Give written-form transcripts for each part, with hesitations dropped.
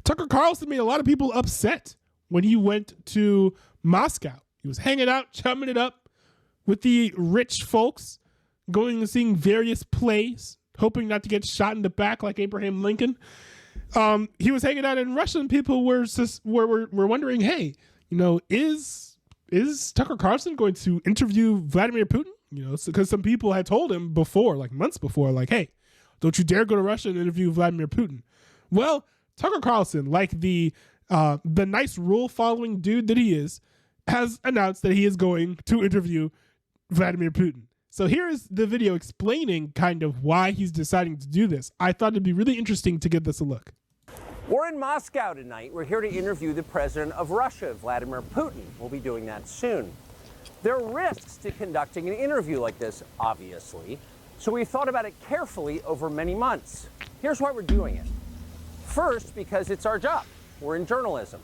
Tucker Carlson made a lot of people upset when he went to Moscow. He was hanging out, chumming it up with the rich folks, going and seeing various plays, hoping not to get shot in the back like Abraham Lincoln. He was hanging out in Russia, and people were wondering, hey, is Tucker Carlson going to interview Vladimir Putin? Because some people had told him before, like months before, like, hey, don't you dare go to Russia and interview Vladimir Putin. Well, Tucker Carlson, like the nice rule-following dude that he is, has announced that he is going to interview Vladimir Putin. So here is the video explaining kind of why he's deciding to do this. I thought it'd be really interesting to give this a look. We're in Moscow tonight. We're here to interview the president of Russia, Vladimir Putin. We'll be doing that soon. There are risks to conducting an interview like this, obviously, so we thought about it carefully over many months. Here's why we're doing it. First, because it's our job. We're in journalism.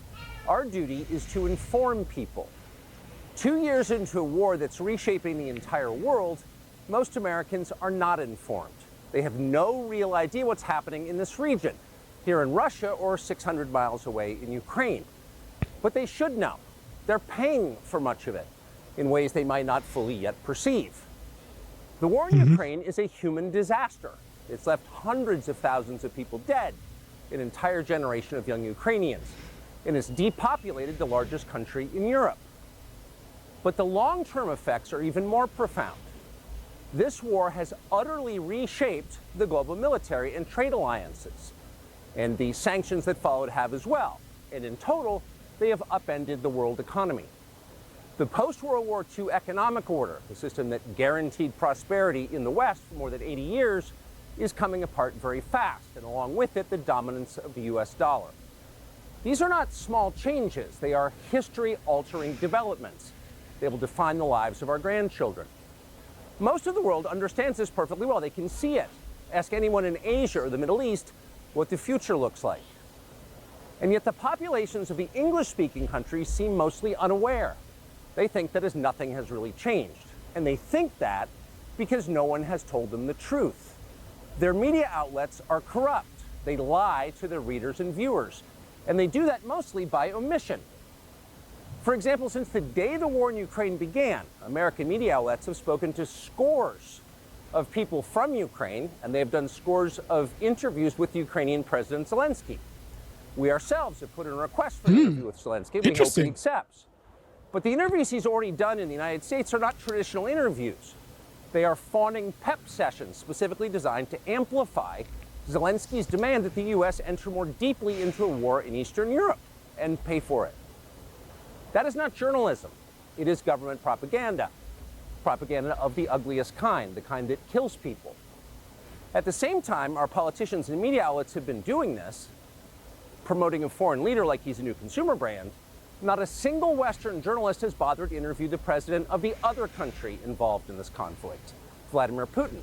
Our duty is to inform people. 2 years into a war that's reshaping the entire world, most Americans are not informed. They have no real idea what's happening in this region, here in Russia or 600 miles away in Ukraine. But they should know. They're paying for much of it in ways they might not fully yet perceive. The war in Ukraine is a human disaster. It's left hundreds of thousands of people dead, an entire generation of young Ukrainians, and it's depopulated the largest country in Europe. But the long-term effects are even more profound. This war has utterly reshaped the global military and trade alliances, and the sanctions that followed have as well. And in total, they have upended the world economy. The post-World War II economic order, the system that guaranteed prosperity in the West for more than 80 years, is coming apart very fast, and along with it, the dominance of the US dollar. These are not small changes. They are history-altering developments. They will define the lives of our grandchildren. Most of the world understands this perfectly well. They can see it. Ask anyone in Asia or the Middle East what the future looks like. And yet the populations of the English-speaking countries seem mostly unaware. They think that as nothing has really changed. And they think that because no one has told them the truth. Their media outlets are corrupt. They lie to their readers and viewers. And they do that mostly by omission. For example, since the day the war in Ukraine began, American media outlets have spoken to scores of people from Ukraine, and they have done scores of interviews with Ukrainian President Zelensky. We ourselves have put in a request for an interview with Zelensky. We hope he accepts. But the interviews he's already done in the United States are not traditional interviews. They are fawning pep sessions specifically designed to amplify Zelensky's demand that the U.S. enter more deeply into a war in Eastern Europe and pay for it. That is not journalism. It is government propaganda. Propaganda of the ugliest kind, the kind that kills people. At the same time, our politicians and media outlets have been doing this, promoting a foreign leader like he's a new consumer brand. Not a single Western journalist has bothered to interview the president of the other country involved in this conflict, Vladimir Putin.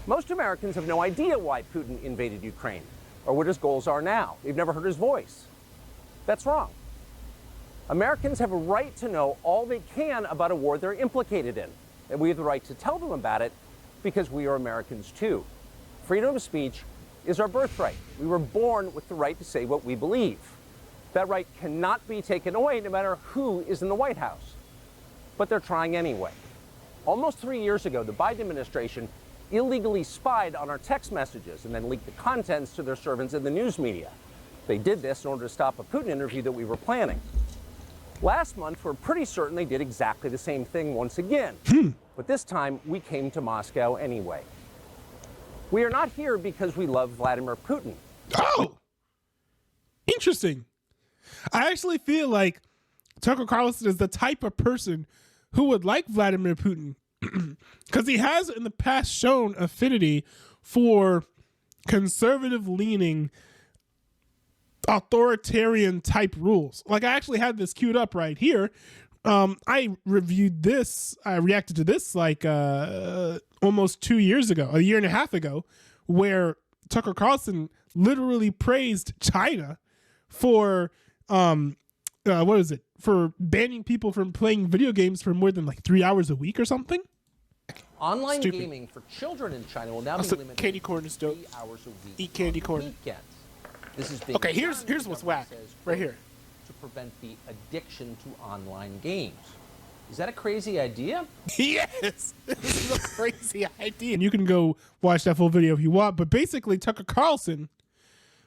Most Americans have no idea why Putin invaded Ukraine or what his goals are now. They've never heard his voice. That's wrong. Americans have a right to know all they can about a war they're implicated in, and we have the right to tell them about it because we are Americans too. Freedom of speech is our birthright. We were born with the right to say what we believe. That right cannot be taken away no matter who is in the White House. But they're trying anyway. Almost 3 years ago, the Biden administration illegally spied on our text messages and then leaked the contents to their servants in the news media. They did this in order to stop a Putin interview that we were planning. Last month, we're pretty certain they did exactly the same thing once again. But this time, we came to Moscow anyway. We are not here because we love Vladimir Putin. Oh, interesting. I actually feel like Tucker Carlson is the type of person who would like Vladimir Putin because he has in the past shown affinity for conservative-leaning, authoritarian type rules. Like, I actually had this queued up right here. I reacted to this like almost 2 years ago, a year and a half ago, where Tucker Carlson literally praised China for for banning people from playing video games for more than like 3 hours a week or something. Online gaming for children in China will now be limited candy corn is dope. 3 hours a week. Eat candy corn. Weekend. This is being Okay, here's what's whack right here. to prevent the addiction to online games. Is that a crazy idea? Yes, this is a crazy idea. And you can go watch that full video if you want. But basically, Tucker Carlson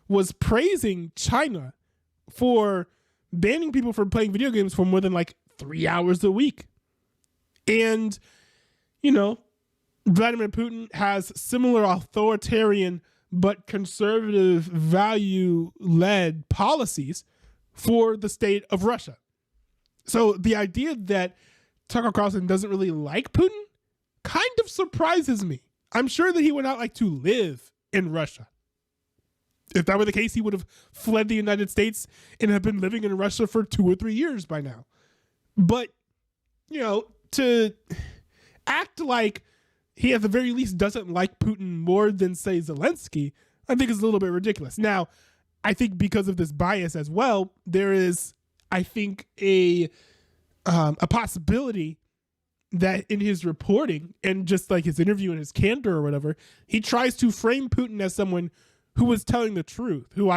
was praising China for banning people from playing video games for more than like 3 hours a week. And, you know, Vladimir Putin has similar authoritarian but conservative value-led policies for the state of Russia. So the idea that Tucker Carlson doesn't really like Putin kind of surprises me. I'm sure that he would not like to live in Russia. If that were the case, he would have fled the United States and have been living in Russia for 2 or 3 years by now. But, you know, to act like he at the very least doesn't like Putin more than, say, Zelensky, I think is a little bit ridiculous. Now, I think because of this bias as well, there is, I think, a possibility that in his reporting and just like his interview and his candor or whatever, he tries to frame Putin as someone who was telling the truth, who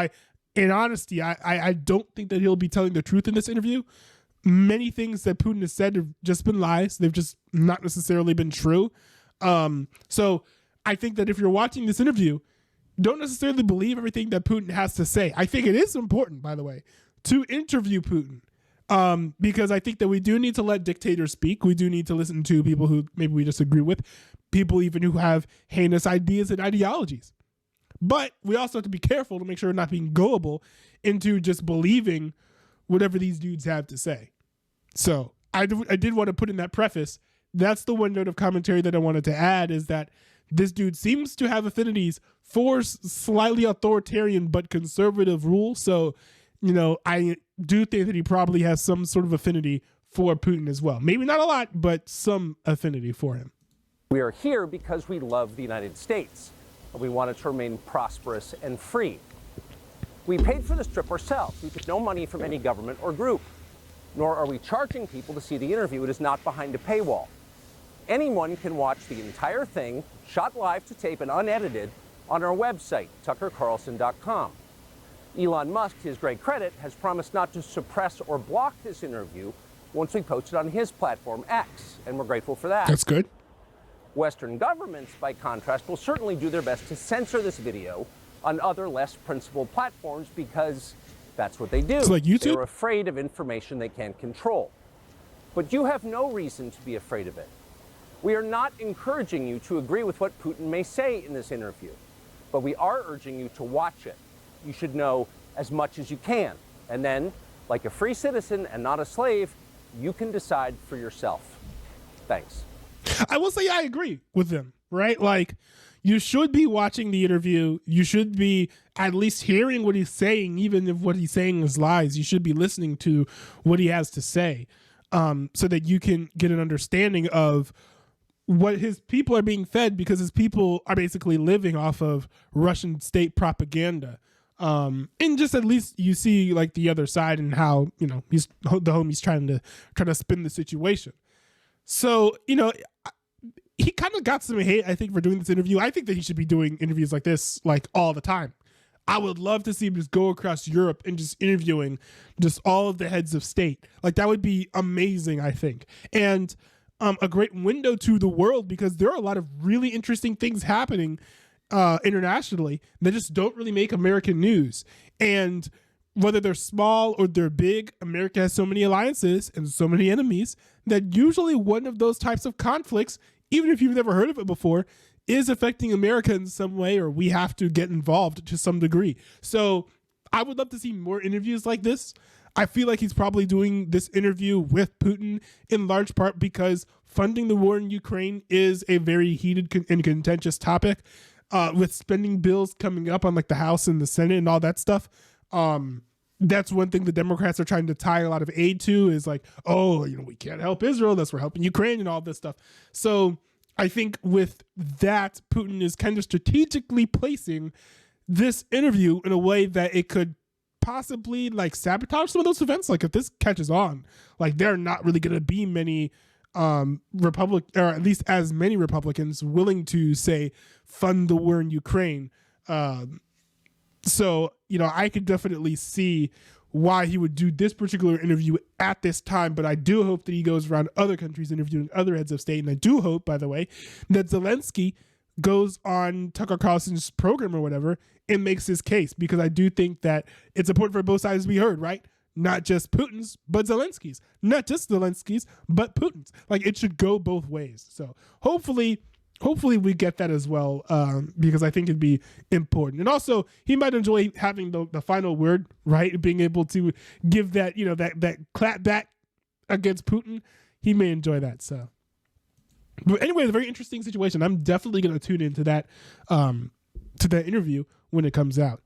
in honesty, I don't think that he'll be telling the truth in this interview. Many things that Putin has said have just been lies. They've just not necessarily been true. So I think that if you're watching this interview, don't necessarily believe everything that Putin has to say. I think it is important, by the way, to interview Putin. Because I think that we do need to let dictators speak. We do need to listen to people who maybe we disagree with, people even who have heinous ideas and ideologies. But we also have to be careful to make sure we're not being gullible into just believing whatever these dudes have to say. So I did want to put in that preface. That's the one note of commentary that I wanted to add, is that this dude seems to have affinities for slightly authoritarian but conservative rule. So, you know, I do think that he probably has some sort of affinity for Putin as well. Maybe not a lot, but some affinity for him. We are here because we love the United States. We want it to remain prosperous and free. We paid for this trip ourselves. We took no money from any government or group. Nor are we charging people to see the interview. It is not behind a paywall. Anyone can watch the entire thing, shot live to tape and unedited, on our website, tuckercarlson.com. Elon Musk, to his great credit, has promised not to suppress or block this interview once we post it on his platform, X, and we're grateful for that. That's good. Western governments, by contrast, will certainly do their best to censor this video on other less principled platforms because that's what they do. It's like YouTube? They're afraid of information they can't control. But you have no reason to be afraid of it. We are not encouraging you to agree with what Putin may say in this interview, but we are urging you to watch it. You should know as much as you can. And then, like a free citizen and not a slave, you can decide for yourself. Thanks. I will say I agree with them, right? Like, you should be watching the interview. You should be at least hearing what he's saying, even if what he's saying is lies. You should be listening to what he has to say, so that you can get an understanding of what his people are being fed, because his people are basically living off of Russian state propaganda. And just at least you see like the other side and how, you know, he's the homie's trying to spin the situation. So, you know, he kind of got some hate, I think, for doing this interview. I think that he should be doing interviews like this like all the time. I would love to see him just go across Europe and just interviewing just all of the heads of state. Like, that would be amazing, I think. And a great window to the world, because there are a lot of really interesting things happening internationally that just don't really make American news. And whether they're small or they're big, America has so many alliances and so many enemies that usually one of those types of conflicts, even if you've never heard of it before, is affecting America in some way, or we have to get involved to some degree. So I would love to see more interviews like this. I feel like he's probably doing this interview with Putin in large part because funding the war in Ukraine is a very heated and contentious topic, with spending bills coming up on like the House and the Senate and all that stuff. That's one thing the Democrats are trying to tie a lot of aid to, is like, oh, you know, we can't help Israel unless we're helping Ukraine and all this stuff. So I think with that, Putin is kind of strategically placing this interview in a way that it could possibly like sabotage some of those events. Like, if this catches on, like, there are not really going to be many or at least as many Republicans willing to say fund the war in Ukraine. So, I could definitely see why he would do this particular interview at this time, but I do hope that he goes around other countries interviewing other heads of state. And I do hope, by the way, that Zelensky goes on Tucker Carlson's program or whatever and makes his case, because I do think that it's important for both sides to be heard, right? Not just Putin's, but Zelensky's. Not just Zelensky's, but Putin's. Like, it should go both ways. So hopefully we get that as well, because I think it'd be important. And also, he might enjoy having the final word, right? Being able to give that, that clap back against Putin. He may enjoy that. So, but anyway, it's a very interesting situation. I'm definitely going to tune into that interview when it comes out.